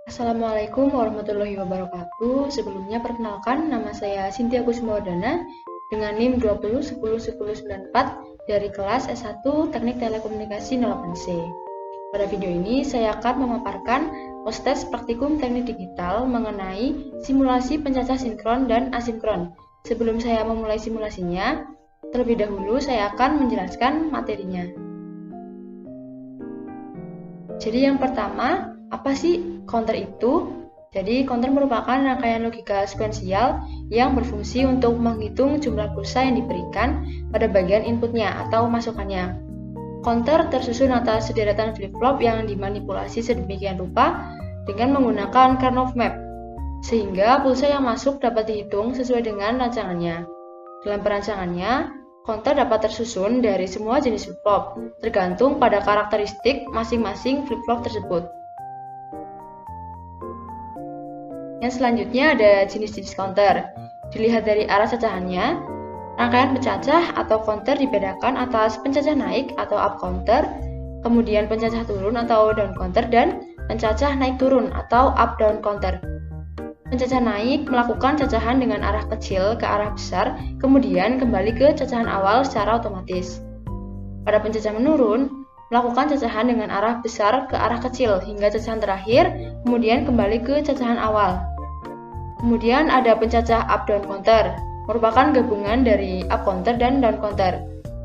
Assalamualaikum warahmatullahi wabarakatuh. Sebelumnya perkenalkan, nama saya Cynthia Kusumawardana dengan NIM 20101094 dari kelas S1 Teknik Telekomunikasi 08C. Pada video ini saya akan memaparkan tes praktikum teknik digital mengenai simulasi pencacah sinkron dan asinkron. Sebelum saya memulai simulasinya, terlebih dahulu saya akan menjelaskan materinya. Jadi yang pertama, apa sih counter itu? Jadi counter merupakan rangkaian logika sekuensial yang berfungsi untuk menghitung jumlah pulsa yang diberikan pada bagian inputnya atau masukannya. Counter tersusun atas sederetan flip-flop yang dimanipulasi sedemikian rupa dengan menggunakan Karnaugh map, sehingga pulsa yang masuk dapat dihitung sesuai dengan rancangannya. Dalam perancangannya, counter dapat tersusun dari semua jenis flip-flop, tergantung pada karakteristik masing-masing flip-flop tersebut. Yang selanjutnya ada jenis-jenis counter. Dilihat dari arah cacahannya, rangkaian pencacah atau counter dibedakan atas pencacah naik atau up counter, kemudian pencacah turun atau down counter, dan pencacah naik turun atau up down counter. Pencacah naik melakukan cacahan dengan arah kecil ke arah besar, kemudian kembali ke cacahan awal secara otomatis. Pada pencacah menurun, melakukan cacahan dengan arah besar ke arah kecil hingga cacahan terakhir, kemudian kembali ke cacahan awal. Kemudian ada pencacah up-down counter, merupakan gabungan dari up counter dan down counter.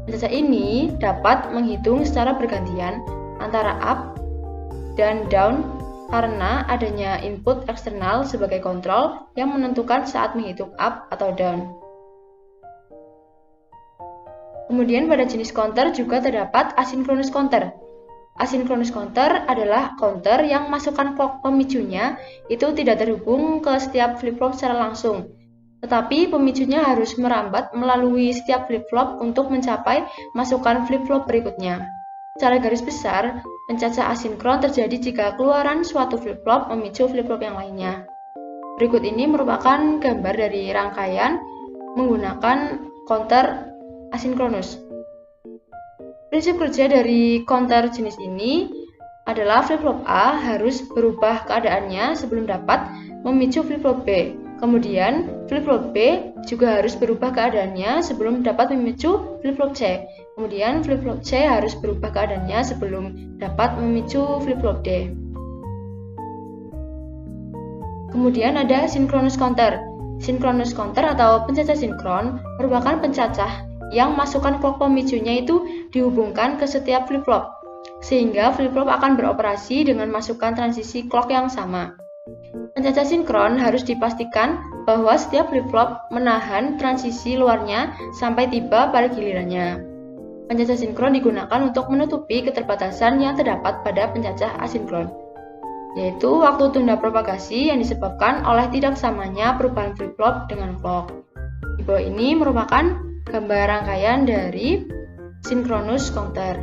Pencacah ini dapat menghitung secara bergantian antara up dan down karena adanya input eksternal sebagai kontrol yang menentukan saat menghitung up atau down. Kemudian pada jenis counter juga terdapat asynchronous counter. Asynchronous counter adalah counter yang masukkan clock pemicunya itu tidak terhubung ke setiap flip-flop secara langsung, tetapi pemicunya harus merambat melalui setiap flip-flop untuk mencapai masukan flip-flop berikutnya. Secara garis besar, pencacah asinkron terjadi jika keluaran suatu flip-flop memicu flip-flop yang lainnya. Berikut ini merupakan gambar dari rangkaian menggunakan counter asinkronus. Prinsip kerja dari counter jenis ini adalah flip-flop A harus berubah keadaannya sebelum dapat memicu flip-flop B. Kemudian flip-flop B juga harus berubah keadaannya sebelum dapat memicu flip-flop C. Kemudian flip-flop C harus berubah keadaannya sebelum dapat memicu flip-flop D. Kemudian ada synchronous counter. Synchronous counter atau pencacah sinkron merupakan pencacah yang masukkan clock pemicunya itu dihubungkan ke setiap flip-flop, sehingga flip-flop akan beroperasi dengan masukan transisi clock yang sama. Pencacah sinkron harus dipastikan bahwa setiap flip-flop menahan transisi luarnya sampai tiba pada gilirannya. Pencacah sinkron digunakan untuk menutupi keterbatasan yang terdapat pada pencacah asinkron, yaitu waktu tunda propagasi yang disebabkan oleh tidak samanya perubahan flip-flop dengan clock. Di bawah ini merupakan gambar rangkaian dari synchronous counter.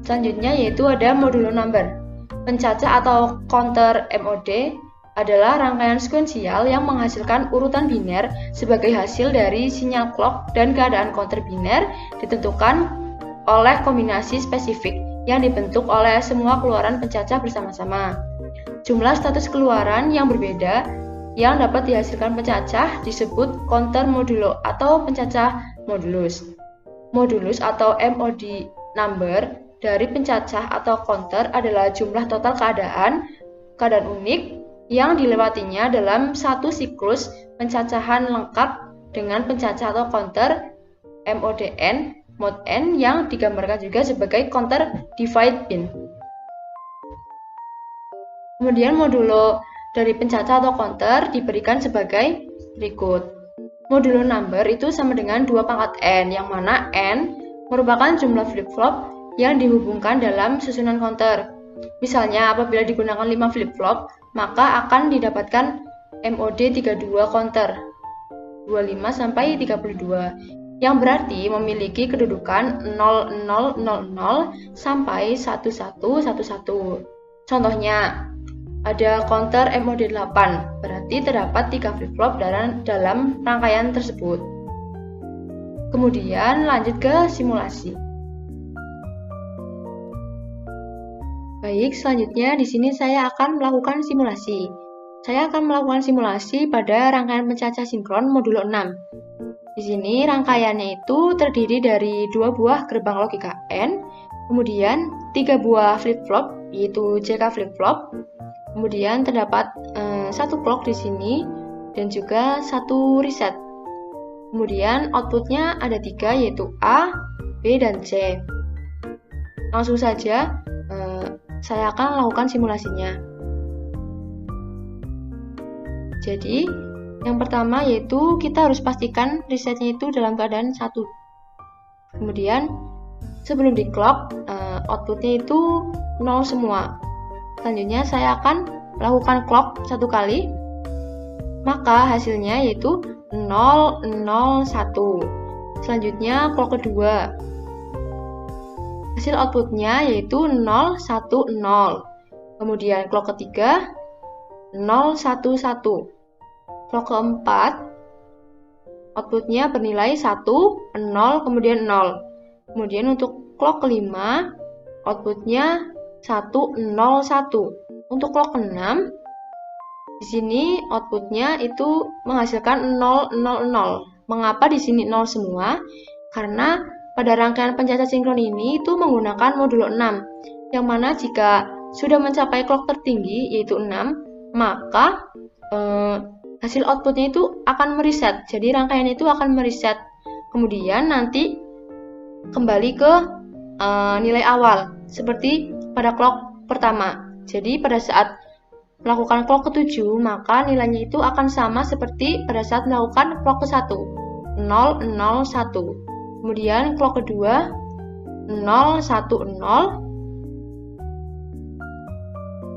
Selanjutnya yaitu ada modulo number. Pencacah atau counter MOD adalah rangkaian sekuensial yang menghasilkan urutan biner sebagai hasil dari sinyal clock dan keadaan counter biner ditentukan oleh kombinasi spesifik yang dibentuk oleh semua keluaran pencacah bersama-sama. Jumlah status keluaran yang berbeda yang dapat dihasilkan pencacah disebut counter modulo atau pencacah modulus. Modulus atau MOD number dari pencacah atau counter adalah jumlah total keadaan unik yang dilewatinya dalam satu siklus pencacahan lengkap dengan pencacah atau counter MODN mod N yang digambarkan juga sebagai counter divide bin. Kemudian modulo dari pencacah atau counter diberikan sebagai berikut. Modulo number itu sama dengan 2 pangkat N, yang mana N merupakan jumlah flip-flop yang dihubungkan dalam susunan counter. Misalnya apabila digunakan 5 flip-flop, maka akan didapatkan MOD 32 counter 25 sampai 32, yang berarti memiliki kedudukan 0000 sampai 1111. Contohnya, ada counter MOD 8, berarti terdapat 3 flip-flop dalam rangkaian tersebut. Kemudian lanjut ke simulasi. Baik, selanjutnya di sini saya akan melakukan simulasi. Saya akan melakukan simulasi pada rangkaian pencacah sinkron modulo 6. Di sini rangkaiannya itu terdiri dari 2 buah gerbang logika N, kemudian 3 buah flip-flop, yaitu JK flip-flop, kemudian terdapat 1 clock di sini, dan juga 1 reset. Kemudian outputnya ada 3, yaitu A, B, dan C. Langsung saja, saya akan melakukan simulasinya. Jadi, yang pertama yaitu kita harus pastikan resetnya itu dalam keadaan 1. Kemudian, sebelum di clock, outputnya itu 0 semua. Selanjutnya, saya akan melakukan clock 1 kali. Maka hasilnya yaitu 0, 0, 1. Selanjutnya, clock kedua. Hasil outputnya yaitu 0, 1, 0. Kemudian clock ketiga 0, 1, 1. Clock keempat outputnya bernilai 1, 0, kemudian 0. Kemudian untuk clock kelima outputnya 1, 0, 1. Untuk clock keenam di sini outputnya itu menghasilkan 0, 0, 0. Mengapa di sini 0 semua? Karena pada rangkaian pencacah sinkron ini itu menggunakan modulo 6, yang mana jika sudah mencapai clock tertinggi yaitu 6, maka hasil outputnya itu akan mereset. Jadi rangkaian itu akan mereset. Kemudian nanti kembali ke nilai awal, seperti pada clock pertama. Jadi pada saat melakukan clock ke-7, maka nilainya itu akan sama seperti pada saat melakukan clock ke-1, 0, 0, 1. Kemudian clock kedua 0, 1, 0.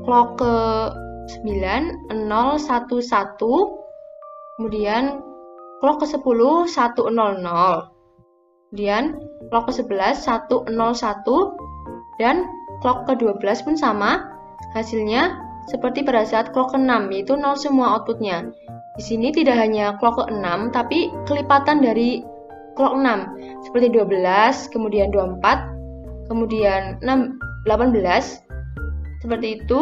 Clock ke-9 0, 1, 1. Kemudian clock ke-10 1, 0, 0. Kemudian clock ke-11 1, 0, 1. Dan clock ke-12 pun sama. Hasilnya seperti pada saat clock ke-6, yaitu 0 semua outputnya. Di sini tidak hanya clock ke-6, tapi kelipatan dari clock 6, seperti 12, kemudian 24, kemudian 18, seperti itu.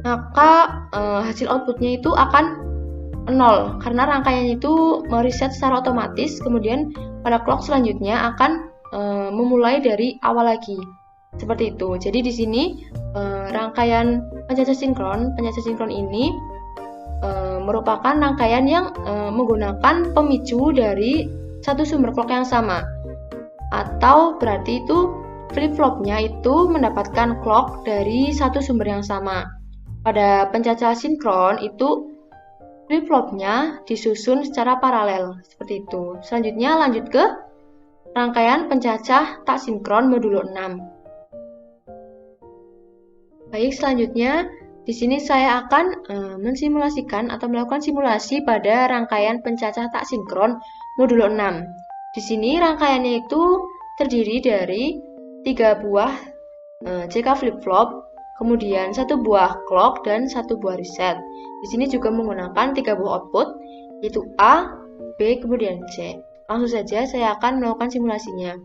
Maka hasil outputnya itu akan 0, karena rangkaiannya itu mereset secara otomatis. Kemudian pada clock selanjutnya akan memulai dari awal lagi, seperti itu. Jadi di sini rangkaian pencacah sinkron ini merupakan rangkaian yang menggunakan pemicu dari satu sumber clock yang sama, atau berarti itu flip-flopnya itu mendapatkan clock dari satu sumber yang sama. Pada pencacah sinkron itu flip-flopnya disusun secara paralel, seperti itu. Selanjutnya lanjut ke rangkaian pencacah tak sinkron modulo 6. Baik, selanjutnya di sini saya akan mensimulasikan atau melakukan simulasi pada rangkaian pencacah tak sinkron modulo 6. Di sini rangkaiannya itu terdiri dari 3 buah JK flip-flop, kemudian 1 buah clock dan 1 buah reset. Di sini juga menggunakan 3 buah output, yaitu A, B, kemudian C. Langsung saja saya akan melakukan simulasinya.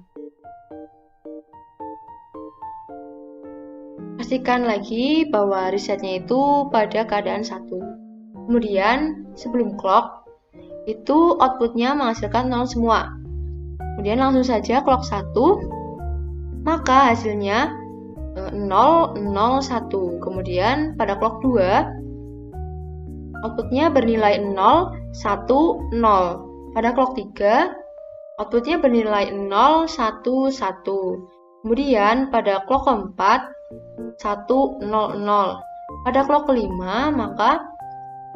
Pastikan lagi bahwa resetnya itu pada keadaan 1. Kemudian sebelum clock itu outputnya menghasilkan 0 semua. Kemudian langsung saja clock 1, maka hasilnya 0, 0, 1. Kemudian pada clock 2 outputnya bernilai 0, 1, 0. Pada clock 3 outputnya bernilai 0, 1, 1. Kemudian pada clock keempat 1, 0, 0. Pada clock kelima maka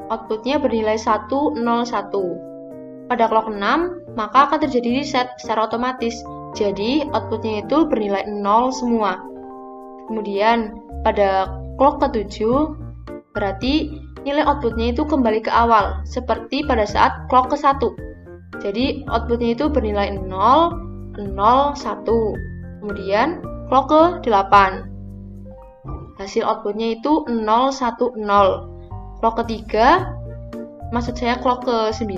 outputnya bernilai 1, 0, 1. Pada clock 6 maka akan terjadi reset secara otomatis. Jadi outputnya itu bernilai 0 semua. Kemudian pada clock ke-7 berarti nilai outputnya itu kembali ke awal, seperti pada saat clock ke-1. Jadi outputnya itu bernilai 0, 0, 1. Kemudian clock ke-8. Hasil outputnya itu 0, 1, 0. Clock ketiga, maksud saya clock ke-9,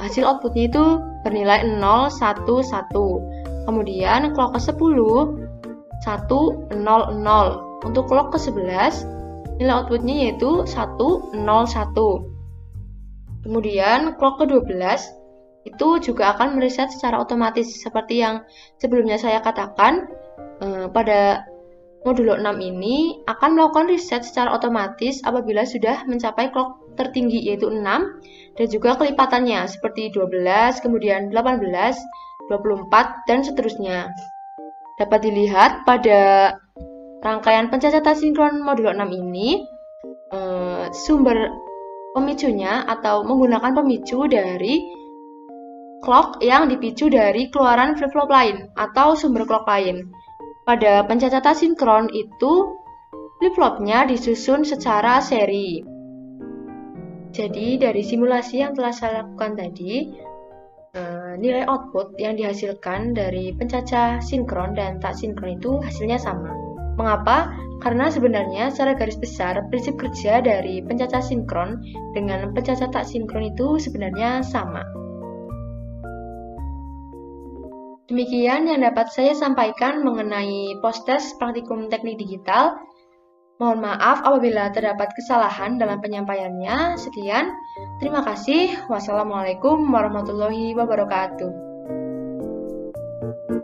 hasil outputnya itu bernilai 0, 1, 1. Kemudian clock ke-10, 1, 0, 0. Untuk clock ke-11, nilai outputnya yaitu 1, 0, 1. Kemudian clock ke-12 itu juga akan mereset secara otomatis seperti yang sebelumnya saya katakan. Pada modulo 6 ini akan melakukan reset secara otomatis apabila sudah mencapai clock tertinggi yaitu 6 dan juga kelipatannya seperti 12, kemudian 18, 24, dan seterusnya. Dapat dilihat pada rangkaian pencacatan sinkron modulo 6 ini, sumber pemicunya atau menggunakan pemicu dari clock yang dipicu dari keluaran flip-flop lain atau sumber clock lain. Pada pencacatan sinkron itu, flip-flopnya disusun secara seri. Jadi dari simulasi yang telah saya lakukan tadi, nilai output yang dihasilkan dari pencacah sinkron dan tak sinkron itu hasilnya sama. Mengapa? Karena sebenarnya secara garis besar prinsip kerja dari pencacah sinkron dengan pencacah tak sinkron itu sebenarnya sama. Demikian yang dapat saya sampaikan mengenai post-test praktikum teknik digital. Mohon maaf apabila terdapat kesalahan dalam penyampaiannya. Sekian, terima kasih. Wassalamualaikum warahmatullahi wabarakatuh.